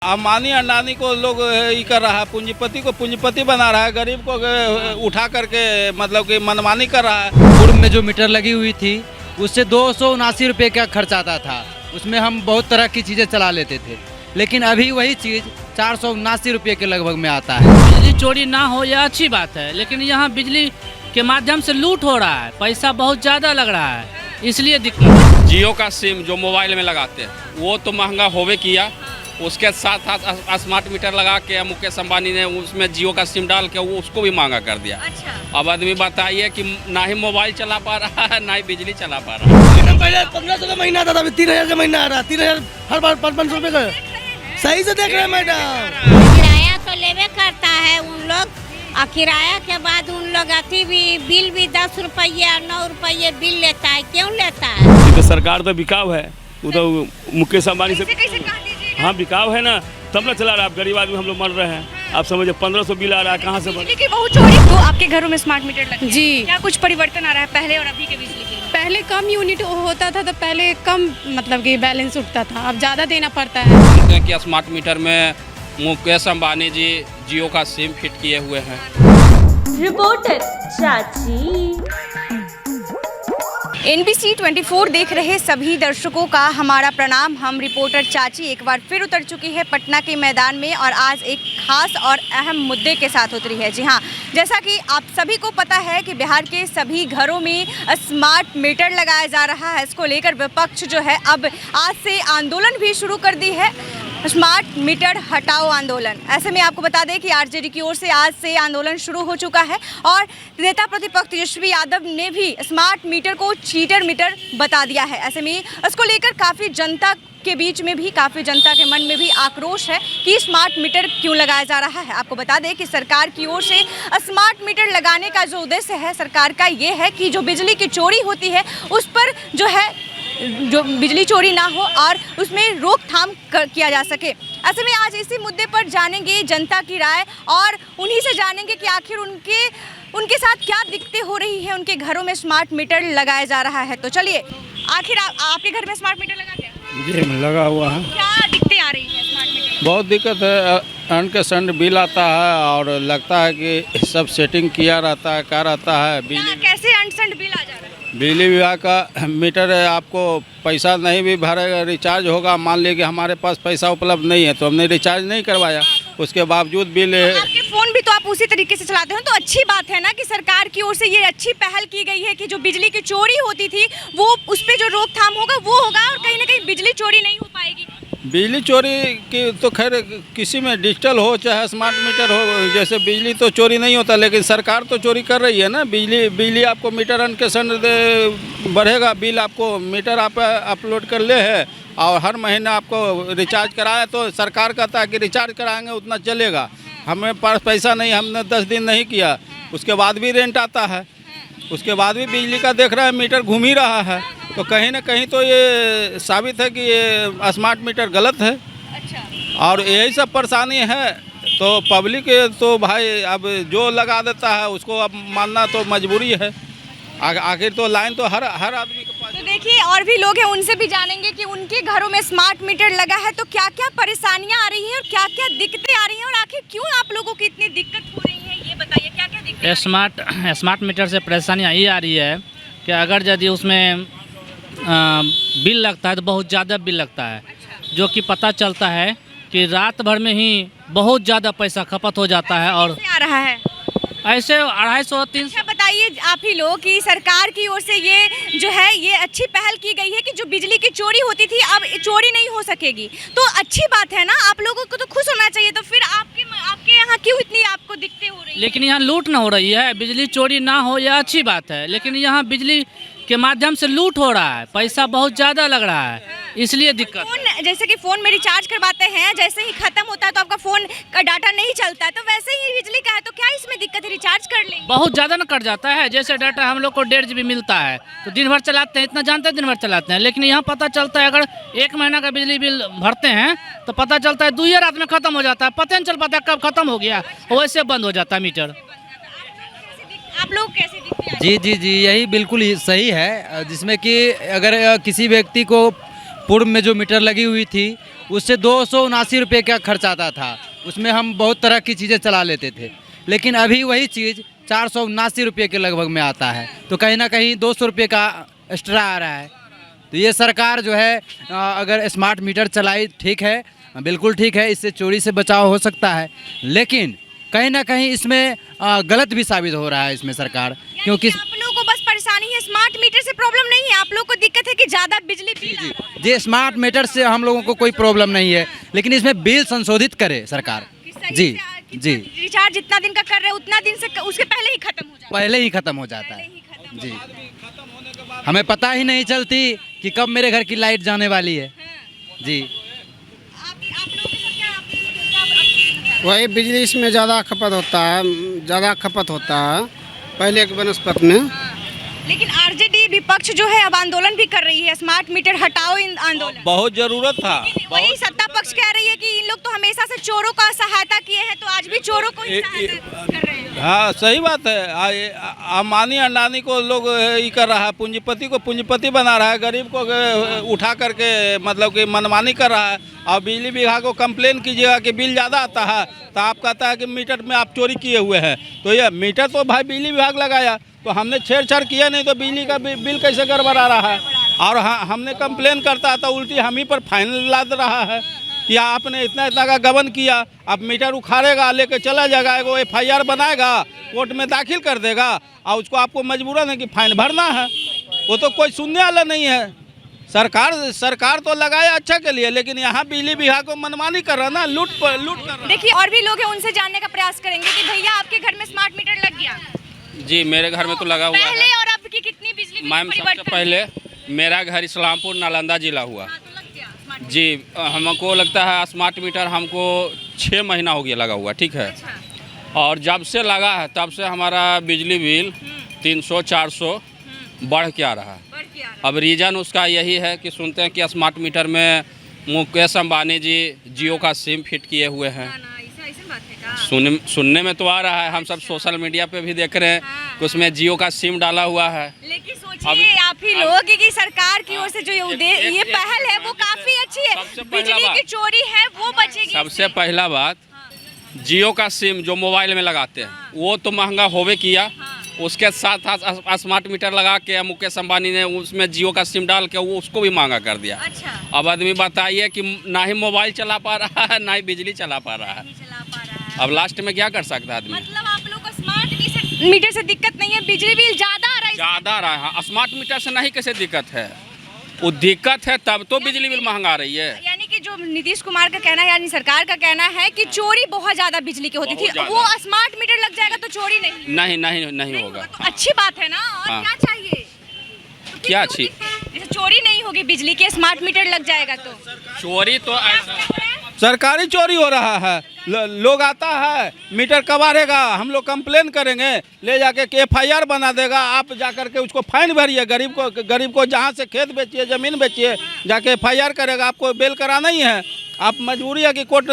अंबानी अडानी को लोग ये कर रहा है, पूंजीपति को पूंजीपति बना रहा है, गरीब को उठा करके मतलब कि मनमानी कर रहा है। पूर्व में जो मीटर लगी हुई थी उससे 279 रुपये का खर्च आता था, उसमें हम बहुत तरह की चीज़ें चला लेते थे, लेकिन अभी वही चीज़ 479 रुपये के लगभग में आता है। बिजली चोरी ना हो यह अच्छी बात है, लेकिन यहाँ बिजली के माध्यम से लूट हो रहा है, पैसा बहुत ज़्यादा लग रहा है, इसलिए दिक्कत है। जियो का सिम जो मोबाइल में लगाते हैं वो तो महंगा होवे किया, उसके साथ साथ स्मार्ट मीटर लगा के मुकेश अंबानी ने उसमें जियो का सिम डाल के वो उसको भी महंगा कर दिया। अच्छा। अब आदमी बताइए कि ना ही मोबाइल चला पा रहा है ना ही बिजली चला पा रहा है। पहले 1500 का महीना आता था, अभी 3000 का महीना आ रहा है। 3000 हर बार 500 रुपये का। सही से देख रहे हैं मैडम। किराया तो लेवे करता है उन लोग, और किराया के बाद उन लोग अति भी बिल भी 10 रुपये 9 रुपये बिल लेता है। क्यों लेता है? ये तो सरकार तो बिकाव है, उधर मुकेश अंबानी से। हाँ बिकाव है ना, तब ना चला रहा है। गरीब आदमी हम लोग मर रहे हैं। आप समझे 1500 बिल आ रहा है, कहाँ से बिजली की बहुत चोरी। तो आपके घरों में स्मार्ट मीटर लगे जी, क्या कुछ परिवर्तन आ रहा है पहले और अभी के बिजली बिल? पहले कम यूनिट होता था तो पहले कम मतलब कि बैलेंस उठता था, अब ज़्यादा देना पड़ता है। सुनते हैं कि स्मार्ट मीटर में मुकेश अंबानी जी जियो का सिम फिट किए हुए हैं। रिपोर्टर चाची। NBC 24 देख रहे सभी दर्शकों का हमारा प्रणाम। हम रिपोर्टर चाची एक बार फिर उतर चुकी है पटना के मैदान में और आज एक खास और अहम मुद्दे के साथ उतरी है। जी हाँ, जैसा कि आप सभी को पता है कि बिहार के सभी घरों में स्मार्ट मीटर लगाया जा रहा है। इसको लेकर विपक्ष जो है अब आज से आंदोलन भी शुरू कर दी है, स्मार्ट मीटर हटाओ आंदोलन। ऐसे में आपको बता दें कि आरजेडी की ओर से आज से आंदोलन शुरू हो चुका है और नेता प्रतिपक्ष तेजस्वी यादव ने भी स्मार्ट मीटर को चीटर मीटर बता दिया है। ऐसे में इसको लेकर काफ़ी जनता के बीच में भी, काफ़ी जनता के मन में भी आक्रोश है कि स्मार्ट मीटर क्यों लगाया जा रहा है। आपको बता दें कि सरकार की ओर से स्मार्ट मीटर लगाने का जो उद्देश्य है सरकार का ये है कि जो बिजली की चोरी होती है उस पर जो है जो बिजली चोरी ना हो और उसमें रोकथाम किया जा सके। ऐसे में आज इसी मुद्दे पर जानेंगे जनता की राय और उन्हीं से जानेंगे कि आखिर उनके साथ क्या दिक्कतें हो रही है, उनके घरों में स्मार्ट मीटर लगाया जा रहा है। तो चलिए, आखिर आपके घर में स्मार्ट मीटर लगा क्या? जी लगा हुआ है। क्या दिक्कतें आ रही है स्मार्ट मीटर में? बहुत दिक्कत है, अनकसंड बिल आता है और लगता है कि सब सेटिंग किया रहता है, क्या रहता है। कैसे अनसंड बिल आ जा रहा है? बिजली विभाग का मीटर है, आपको पैसा नहीं भी भरेगा, रिचार्ज होगा। मान लीजिए कि हमारे पास पैसा उपलब्ध नहीं है तो हमने रिचार्ज नहीं करवाया, उसके बावजूद बिल आपके फ़ोन भी तो आप उसी तरीके से चलाते हो, तो अच्छी बात है ना कि सरकार की ओर से ये अच्छी पहल की गई है कि जो बिजली की चोरी होती थी वो उस पर जो रोकथाम होगा वो होगा और कहीं ना कहीं बिजली चोरी नहीं हो पाएगी। बिजली चोरी की तो खैर किसी में डिजिटल हो चाहे स्मार्ट मीटर हो, जैसे बिजली तो चोरी नहीं होता, लेकिन सरकार तो चोरी कर रही है ना। बिजली आपको मीटर अनकसंड बढ़ेगा बिल, आपको मीटर आप अपलोड कर ले है और हर महीने आपको रिचार्ज कराया तो सरकार कहता है कि रिचार्ज कराएंगे उतना चलेगा। हमें पास पैसा नहीं, हमने 10 दिन नहीं किया, उसके बाद भी रेंट आता है, उसके बाद भी बिजली का देख रहा है मीटर घूम ही रहा है। तो कहीं ना कहीं तो ये साबित है कि ये स्मार्ट मीटर गलत है। अच्छा। और यही सब परेशानी है तो पब्लिक तो भाई अब जो लगा देता है उसको अब मानना तो मजबूरी है। आखिर तो लाइन तो हर आदमी के पास। तो देखिए, और भी लोग हैं, उनसे भी जानेंगे कि उनके घरों में स्मार्ट मीटर लगा है तो क्या क्या परेशानियां आ रही हैं और क्या क्या दिक्कतें आ रही हैं और आखिर क्यों आप लोगों की इतनी दिक्कत हो रही है, ये बताइए क्या क्या दिक्कत? स्मार्ट मीटर से परेशानियाँ ये आ रही है कि अगर यदि उसमें बिल लगता है तो बहुत ज़्यादा बिल लगता है। अच्छा। जो कि पता चलता है कि रात भर में ही बहुत ज़्यादा पैसा खपत हो जाता है और आ रहा है ऐसे 250-300। अच्छा, बताइए आप ही लोग कि सरकार की ओर से ये जो है ये अच्छी पहल की गई है कि जो बिजली की चोरी होती थी अब चोरी नहीं हो सकेगी, तो अच्छी बात है ना, आप लोगों को तो खुश होना चाहिए। तो फिर आपके यहाँ क्यों इतनी आपको दिक्कतें हो रही है? लेकिन यहाँ लूट ना हो रही है, बिजली चोरी ना हो यह अच्छी बात है, लेकिन यहाँ बिजली के माध्यम से लूट हो रहा है, पैसा बहुत ज़्यादा लग रहा है, इसलिए दिक्कत। फ़ोन जैसे कि फ़ोन में रिचार्ज करवाते हैं, जैसे ही ख़त्म होता है तो आपका फ़ोन का डाटा नहीं चलता है, तो वैसे ही बिजली का है, तो क्या इसमें दिक्कत है? रिचार्ज कर लें। बहुत ज़्यादा ना कट जाता है, जैसे डाटा हम लोग को 1.5 GB मिलता है तो दिन भर चलाते हैं, इतना जानते हैं दिन भर चलाते हैं, लेकिन यहाँ पता चलता है अगर 1 महीना का बिजली बिल भरते हैं तो पता चलता है 2 रात में ख़त्म हो जाता है, पता नहीं चल पाता है कब ख़त्म हो गया, वैसे बंद हो जाता है मीटर। आप लोग कैसे दिखते हैं? जी यही बिल्कुल सही है, जिसमें कि अगर किसी व्यक्ति को पूर्व में जो मीटर लगी हुई थी उससे 279 रुपये का खर्च आता था। उसमें हम बहुत तरह की चीज़ें चला लेते थे। लेकिन अभी वही चीज़ 479 रुपये के लगभग में आता है, तो कहीं ना कहीं 200 रुपये का एक्स्ट्रा आ रहा है। तो ये सरकार जो है अगर स्मार्ट मीटर चलाई, ठीक है, बिल्कुल ठीक है, इससे चोरी से बचाव हो सकता है। लेकिन कहीं ना कहीं इसमें गलत भी साबित हो रहा है इसमें सरकार, क्योंकि आप लोगों को बस परेशानी है, स्मार्ट मीटर से प्रॉब्लम नहीं है, आप लोगों को दिक्कत है कि ज़्यादा बिजली बिल आ रहा है। जी, स्मार्ट मीटर से हम लोगों को कोई प्रॉब्लम नहीं है, लेकिन इसमें बिल संशोधित करे सरकार। जी जी, रिचार्ज जितना दिन का कर रहे हैं उतना दिन से उसके पहले ही खत्म हो जाता है। पहले ही ख़त्म हो जाता है। जी, हमें पता ही नहीं चलती कि कब मेरे घर की लाइट जाने वाली है। जी, वही बिजली इसमें ज़्यादा खपत होता है, ज़्यादा खपत होता है पहले के बनस्पत में। लेकिन आरजेडी विपक्ष जो है अब आंदोलन भी कर रही है, स्मार्ट मीटर हटाओ इन आंदोलन। बहुत ज़रूरत था। वही सत्ता पक्ष कह रही है कि इन लोग तो हमेशा से चोरों का सहायता किए हैं, तो आज भी चोरों को ही सहायता कर रहे हैं। हाँ, सही बात है। अम्बानी अंडानी को लोग ये कर रहा है, पूंजीपति को पूंजीपति बना रहा है, गरीब को उठा करके मतलब कि मनमानी कर रहा है। और बिजली विभाग को कंप्लेन कीजिएगा कि बिल ज़्यादा आता है, तो आप कहता है कि मीटर में आप चोरी किए हुए हैं। तो ये मीटर तो भाई बिजली विभाग लगाया, तो हमने छेड़छाड़ किया नहीं, तो बिजली का बिल कैसे गड़बड़ा रहा है। और हाँ, हमने कंप्लेन करता तो उल्टी हम ही पर फाइन लाद रहा है कि आपने इतना इतना का गबन किया। अब मीटर उखाड़ेगा, लेके चला जाएगा, वो FIR बनाएगा, कोर्ट में दाखिल कर देगा, और उसको आपको मजबूरन है कि फाइन भरना है। वो तो कोई सुनने वाला नहीं है। सरकार तो लगाया अच्छा के लिए, लेकिन यहाँ बिजली विभाग को मनमानी कर रहा ना, लूट कर रहा। देखिए और भी लोग हैं, उनसे जानने का प्रयास करेंगे कि भैया आपके घर में स्मार्ट मीटर लग गया? जी, मेरे घर में तो लगा हुआ है। पहले और अब की कितनी बिजली मैम, सबसे पहले मेरा घर इस्लामपुर नालंदा जिला हुआ। जी, हमको लगता है स्मार्ट मीटर हमको 6 महीना हो गया लगा हुआ, ठीक है। और जब से लगा है तब से हमारा बिजली बिल 300-400 बढ़ के आ रहा है। अब रीज़न उसका यही है कि सुनते हैं कि स्मार्ट मीटर में मुकेश अंबानी जी जियो का सिम फिट किए हुए हैं। सुनने में तो आ रहा है, हम सब सोशल मीडिया पे भी देख रहे हैं कि उसमें जियो का सिम डाला हुआ है। लेकिन सोचिए आप ही लोग कि सरकार की ओर से जो ये पहल है वो काफी अच्छी है, बिजली की चोरी है वो बचेगी। सबसे पहला बात, जियो का सिम जो मोबाइल में लगाते हैं वो तो महंगा होवे किया, उसके साथ साथ स्मार्ट मीटर लगा के मुकेश अंबानी ने उसमें जियो का सिम डाल के वो उसको भी महंगा कर दिया। अच्छा। अब आदमी बताइए कि ना ही मोबाइल चला पा रहा है, ना ही बिजली चला पा रहा है। अब लास्ट में क्या कर सकता है आदमी? मतलब आप लोग को स्मार्ट मीटर से दिक्कत नहीं है, बिजली बिल ज़्यादा आ रहा है? ज़्यादा आ रहा है। स्मार्ट मीटर से नहीं कैसे दिक्कत है? वो दिक्कत है तब तो बिजली बिल महंगा आ रही है। यानी कि जो नीतीश कुमार का कहना है, यानी सरकार का कहना है कि चोरी बहुत ज़्यादा बिजली की होती थी, वो स्मार्ट मीटर लग जाएगा तो चोरी नहीं होगा। तो अच्छी बात है ना, और क्या चाहिए? तो क्या अच्छी? जैसे चोरी नहीं होगी बिजली के, स्मार्ट मीटर लग जाएगा तो चोरी तो सरकारी चोरी हो रहा है। लोग आता है, मीटर कबाड़ेगा, हम लोग कंप्लेन करेंगे, ले जाके FIR बना देगा, आप जा करके उसको फाइन भरिए। गरीब को जहाँ से खेत बेचिए, ज़मीन बेचिए, जाके FIR करेगा, आपको बेल कराना ही है। आप मजबूरी है कि कोर्ट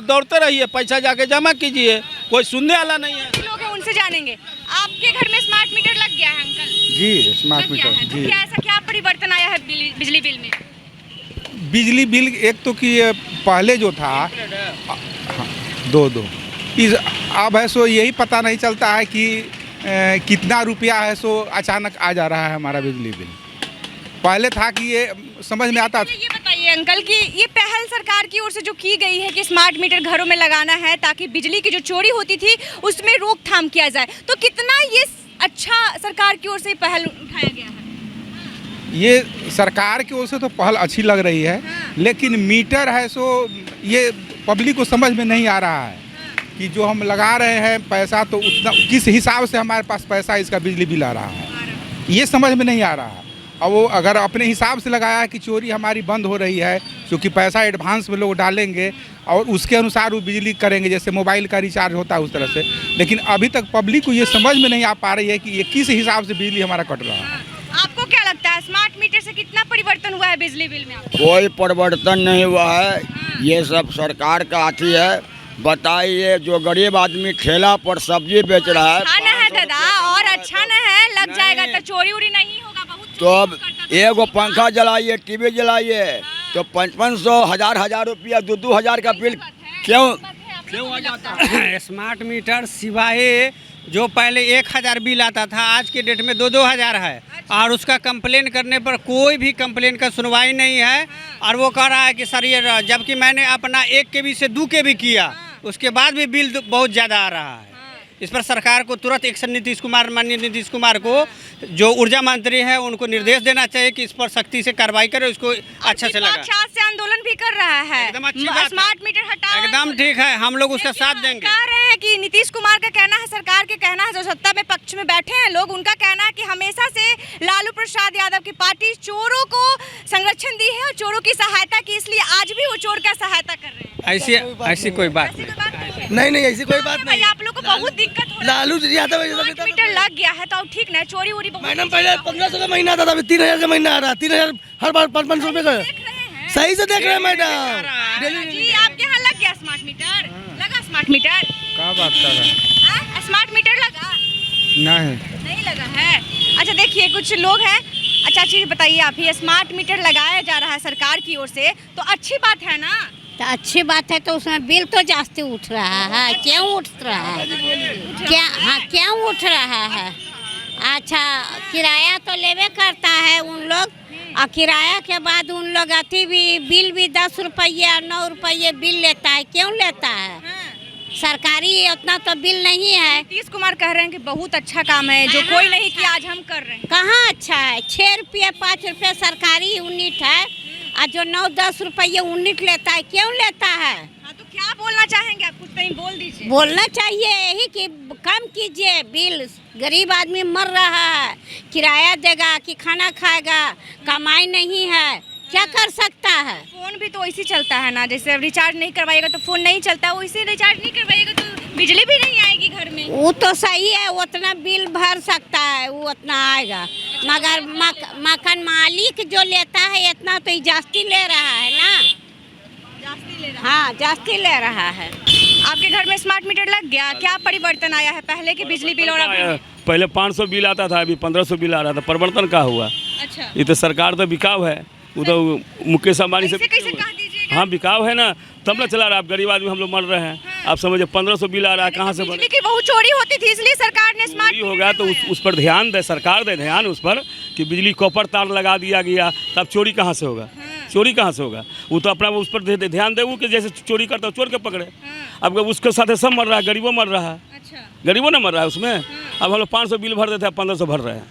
दौड़ते रहिए, पैसा जाके जमा कीजिए, कोई सुनने वाला नहीं है। लोग हैं उनसे जानेंगे। आपके घर में स्मार्ट मीटर लग गया है अंकल? जी, स्मार्ट मीटर है। तो जी। ऐसा क्या परिवर्तन आया है बिजली बिल में? बिजली बिल एक तो कि पहले जो था दो अब है सो यही पता नहीं चलता है कि कितना रुपया है सो अचानक आ जा रहा है हमारा बिजली बिल। पहले था कि ये समझ में आता। ये बताइए अंकल कि ये पहल सरकार की ओर से जो की गई है कि स्मार्ट मीटर घरों में लगाना है ताकि बिजली की जो चोरी होती थी उसमें रोकथाम किया जाए, तो कितना ये अच्छा सरकार की ओर से पहल उठाया गया है? ये सरकार की ओर से तो पहल अच्छी लग रही है, लेकिन मीटर है सो ये पब्लिक को समझ में नहीं आ रहा है कि जो हम लगा रहे हैं पैसा तो उतना किस हिसाब से हमारे पास पैसा इसका बिजली बिल आ रहा है, ये समझ में नहीं आ रहा है। अब वो अगर अपने हिसाब से लगाया है कि चोरी हमारी बंद हो रही है, क्योंकि पैसा एडवांस में लोग डालेंगे और उसके अनुसार वो बिजली करेंगे, जैसे मोबाइल का रिचार्ज होता है उस तरह से। लेकिन अभी तक पब्लिक को ये समझ में नहीं आ पा रही है कि ये किस हिसाब से बिजली हमारा कट रहा है। आपको क्या लगता है स्मार्ट मीटर से कितना परिवर्तन हुआ है बिजली बिल में? कोई परिवर्तन नहीं हुआ है, ये सब सरकार का अथी है। बताइए, जो गरीब आदमी ठेला पर सब्जी बेच रहा है, अच्छा न है दादा, और अच्छा न है, लग जाएगा तो चोरी उरी नहीं होगा। बहुत तो अब एगो पंखा जलाइए, टीवी जलाइए तो 500 1000 रुपया 2-2 का बिल क्यों आ जाता है? स्मार्ट मीटर सिवाय जो पहले 1000 बिल आता था, आज के डेट में 2-2000 है। और उसका कंप्लेन करने पर कोई भी कंप्लेन का सुनवाई नहीं है। और वो कह रहा है कि सर ये, जबकि मैंने अपना 1 KB से 2 KB किया, उसके बाद भी बिल बहुत ज़्यादा आ रहा है। इस पर सरकार को तुरंत एक्शन, माननीय नीतीश कुमार को, जो ऊर्जा मंत्री है, उनको निर्देश देना चाहिए कि इस पर सख्ती से कार्रवाई करे, उसको अच्छा से लगा। आज से आंदोलन भी कर रहा है, एकदम अच्छी बात है। स्मार्ट मीटर हटाओ, एकदम ठीक है, हम लोग उसका साथ देंगे। कह रहे हैं कि नीतीश कुमार का कहना है, सरकार के कहना है, जो सत्ता में पक्ष में बैठे हैं लोग, उनका कहना है कि हमेशा से लालू प्रसाद यादव की पार्टी चोरों को संरक्षण दी है और चोरों की सहायता की, इसलिए आज भी वो चोर का सहायता कर रहे हैं। ऐसी कोई बात नहीं, ऐसी कोई बात नहीं। आप लोग को बहुत दिक्कत हो रहा है। लालू यादव मीटर लग गया है तो अब ठीक ना, चोरी वोरी मैडम पहले 1500 का महीना आता था, अभी 3000 का महीना आ रहा है। 3000 हर बार 500 रुपए का। सही से देख रहे हैं मैडम जी। आपके यहाँ लग गया स्मार्ट मीटर? लगा स्मार्ट मीटर? क्या बात कर रहा है? स्मार्ट मीटर लगा? नहीं लगा है। अच्छा देखिए, कुछ लोग हैं। अच्छा चीज बताइए आप ही, स्मार्ट मीटर लगाया जा रहा है सरकार की ओर से, तो अच्छी बात है ना? तो अच्छी बात है, तो उसमें बिल तो जास्ती उठ रहा है। क्यों उठ रहा है? क्यों उठ रहा है? अच्छा, किराया तो लेवे करता है उन लोग, और किराया के बाद उन लोग अति भी बिल भी 10 रुपये 9 रुपये बिल लेता है। क्यों लेता है? सरकारी उतना तो बिल नहीं है। नीतीश कुमार कह रहे हैं कि बहुत अच्छा काम है, जो कोई नहीं किया आज हम कर रहे हैं। कहाँ अच्छा है? 6 रुपये 5 रुपये सरकारी यूनिट है, और जो 9-10 रुपये यूनिट लेता है, क्यों लेता है? तो क्या बोलना चाहेंगे आप? कुछ कहीं बोल दीजिए। बोलना चाहिए यही कि कम कीजिए बिल। गरीब आदमी मर रहा है, किराया देगा कि खाना खाएगा, कमाई नहीं है, क्या कर सकता है? फोन भी तो इसी चलता है ना, जैसे रिचार्ज नहीं करवाएगा तो फोन नहीं चलता, वैसे रिचार्ज नहीं करवाएगा तो बिजली भी नहीं आएगी घर में। वो तो सही है, उतना बिल भर सकता है, वो उतना आएगा, मगर मकान मालिक जो लेता है इतना तो जास्ती ले रहा है ना। हाँ, जास्ती ले रहा है। आपके घर में स्मार्ट मीटर लग गया, क्या परिवर्तन आया है पहले के बिजली बिल और अभी? पहले 500 बिल आता था, अभी 1500 बिल आ रहा था। परिवर्तन क्या हुआ? अच्छा, ये तो सरकार तो बिकाव है, उधर मुकेश अंबानी से। कैसे कह दीजिएगा? हाँ, बिकाव है ना, तब ना चला रहा। आप गरीब आदमी हम लोग मर रहे हैं। आप समझिए 1500 बिल आ रहा है, कहाँ से बिजली की बहुत चोरी होती थी, इसलिए सरकार ने स्मार्ट हो गया। तो उस पर ध्यान दे, सरकार दे ध्यान उस पर कि बिजली कॉपर तार लगा दिया गया, तब चोरी कहाँ से होगा? चोरी कहाँ से होगा? वो तो अपना उस पर ध्यान दे, वो कि जैसे चोरी करता है चोर के पकड़े। अब उसके साथ सब मर रहा है, गरीबों मर रहा है। गरीबों ना मर रहा है उसमें। अब हम लोग 500 बिल भर देते हैं, 1500 भर रहे हैं,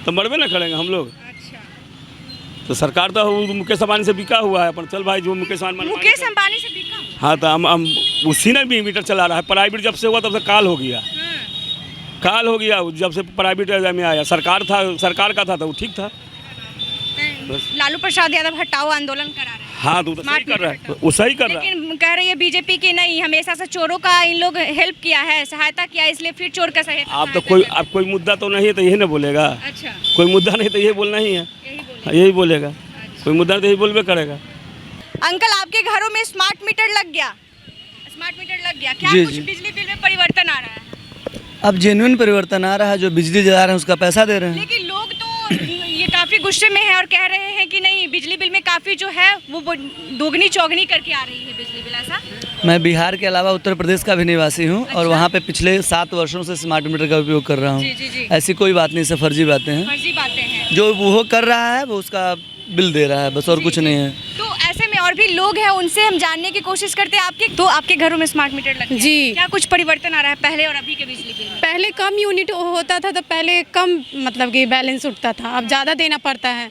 तो मरबे ना करेंगे हम लोग। तो सरकार तो मुकेश अंबानी से बिका हुआ है। अपन चल भाई, जो मुकेश अंबानी से बिका। हाँ, तो हम उसी ने भी मीटर चला रहा है। प्राइवेट जब से हुआ तब से काल हो गया। जब से प्राइवेट में आया, सरकार का था तो वो ठीक था। लालू प्रसाद यादव हटाओ आंदोलन करा रहे हैं। हाँ, तो सही कर रहा है, वो सही कर रहा है। लेकिन कह रही है बीजेपी की नहीं, हमेशा से चोरों का इन लोग हेल्प किया है, सहायता किया, इसलिए फिर चोर का सहायता। आप तो कोई मुद्दा तो नहीं है तो यही ना बोलेगा। अच्छा, कोई मुद्दा नहीं तो यही बोलना ही है, यही बोलेगा। कोई मुद्दा तो यही बोलबे करेगा। अंकल, आपके घरों में स्मार्ट मीटर लग गया? क्या कुछ बिजली बिल में परिवर्तन आ रहा है? अब जेन्युइन परिवर्तन आ रहा है, जो बिजली जला रहे हैं उसका पैसा दे रहे हैं। लेकिन लोग तो ये काफी गुस्से में है और कह रहे हैं कि नहीं, बिजली बिल में काफी जो है वो दोगुनी चौगुनी करके आ रही है बिजली बिल। ऐसा? मैं बिहार के अलावा उत्तर प्रदेश का भी निवासी हूँ। और वहाँ पे पिछले 7 वर्षों से स्मार्ट मीटर का उपयोग कर रहा हूँ। ऐसी कोई बात नहीं, सब फर्जी बातें हैं। जो वो कर रहा है वो उसका बिल दे रहा है, बस और कुछ नहीं है। तो ऐसे में और भी लोग हैं, उनसे हम जानने की कोशिश करते हैं। आपके घरों में स्मार्ट मीटर लग गया? जी। क्या कुछ परिवर्तन आ रहा है पहले और अभी के बिजली बिल में? पहले कम यूनिट होता था, तो पहले कम मतलब कि बैलेंस उठता था, अब ज़्यादा देना पड़ता है।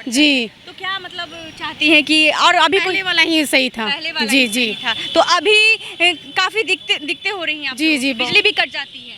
जी। तो क्या मतलब चाहती हैं कि, और अभी पहले वाला ही सही था? जी था। तो अभी काफी दिक्कतें हो रही हैं? जी। बिजली भी कट जाती है?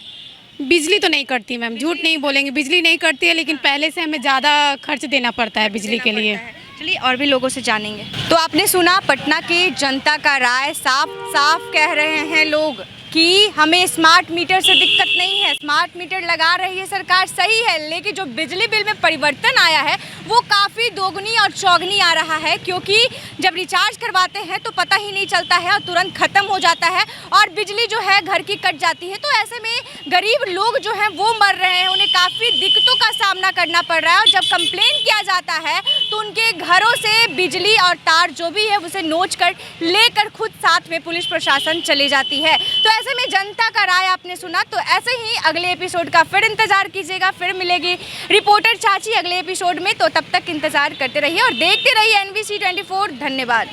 बिजली तो नहीं कटती मैम, झूठ नहीं बोलेंगे, बिजली नहीं कटती है, लेकिन पहले से हमें ज़्यादा खर्च देना पड़ता है बिजली के लिए। चलिए और भी लोगों से जानेंगे। तो आपने सुना पटना की जनता का राय, साफ कह रहे हैं लोग कि हमें स्मार्ट मीटर से दिक्कत नहीं है, स्मार्ट मीटर लगा रही है सरकार, सही है, लेकिन जो बिजली बिल में परिवर्तन आया है वो काफ़ी दोगुनी और चौगुनी आ रहा है, क्योंकि जब रिचार्ज करवाते हैं तो पता ही नहीं चलता है और तुरंत ख़त्म हो जाता है और बिजली जो है घर की कट जाती है। तो ऐसे में गरीब लोग जो हैं वो मर रहे हैं, उन्हें काफ़ी दिक्कतों का सामना करना पड़ रहा है और जब कंप्लेन किया जाता है तो उनके घरों से बिजली और तार जो भी है उसे नोच कर लेकर खुद साथ में पुलिस प्रशासन चली जाती है। तो ऐसे में जनता का राय आपने सुना, तो ऐसे ही अगले एपिसोड का फिर इंतजार कीजिएगा, फिर मिलेगी रिपोर्टर चाची अगले एपिसोड में। तो तब तक इंतजार करते रहिए और देखते रहिए NBC 24। धन्यवाद।